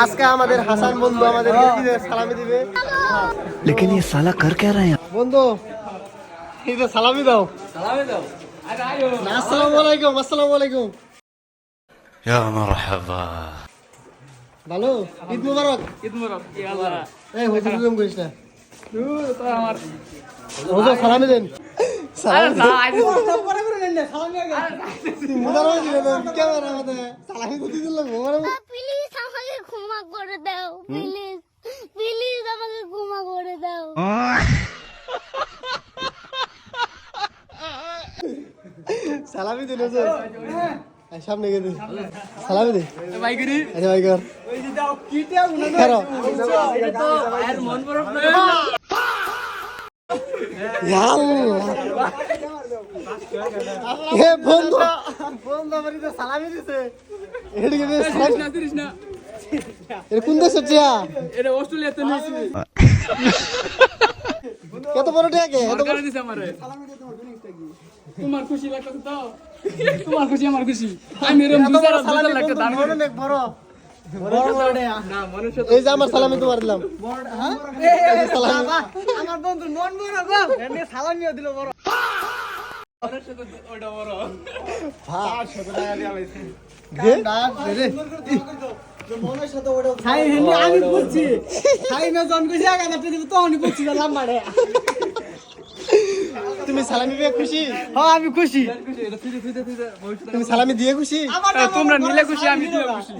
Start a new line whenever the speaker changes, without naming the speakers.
আজকে আমাদের হাসান বন্ধু আমাদেরকে সালামি দিবে।
लेकिन ये साला कर क्या रहे हैं?
বন্ধু এই যে সালামি দাও। আসসালামু আলাইকুম। আসসালামু আলাইকুম।
या मरहबा।
ভালো ঈদ মুবারক।
ঈদ মুবারক। ইয়াল্লাহ
এই হুজুর জুম করিস না।
তো আমার
হুজুর সালামি দেন।
আরে না আইজ
পরে করে নেন না সালামি আগে। মুবারক দিবেন ক্যামেরা মধ্যে সালামি দিতে দিল মুবারক।
প্লিজ আমাকে ক্ষমা করে দাও, প্লিজ প্লিজ আমাকে ক্ষমা করে দাও।
সালামি দিন হুজুর। এই সামনে গিয়ে দে সালামি দে।
ভাই গরি
আচ্ছা ভাই কর।
ওই যে দাও কিটা উনা
করো।
এটা তো আর মন বরফ না
ইয়াল্লাহ এ বন্ধু বন্ধু আমারে তো সালামি দিছে। এদিকে দে সালামি।
না দিস না
এর কোন দেশে টিয়া?
এটা অস্ট্রেলিয়াতে নিছি
কত বড় টিয়া কে? এত
সরকার দিছে আমারে তোমার খুশি লাগছে তো তোমার খুশি আমার খুশি আমি এরকম দুই চার লাখ দান করে
অনেক বড় বড় বড় টিয়া।
না মানুষ
এই যে আমার সালামি তোমার দিলাম। হ্যাঁ সালামি
আমার বন্ধু মন বড় গো এনে সালামিও দিল বড় মানুষ তো ওটা বড়
500 টাকা দিয়া লাইছে। দে না রে মনের সাথে ওটা
খাই হেনি আমি বুঝছি খাই না জন কইছি আগা না তুই তো আমি বুঝছি লাম্বাড়ে
তুমি সালামি পেয়ে খুশি?
হ্যাঁ আমি খুশি
তুমি সালামি দিয়ে খুশি?
তোমরা নিলে খুশি আমি দিলে খুশি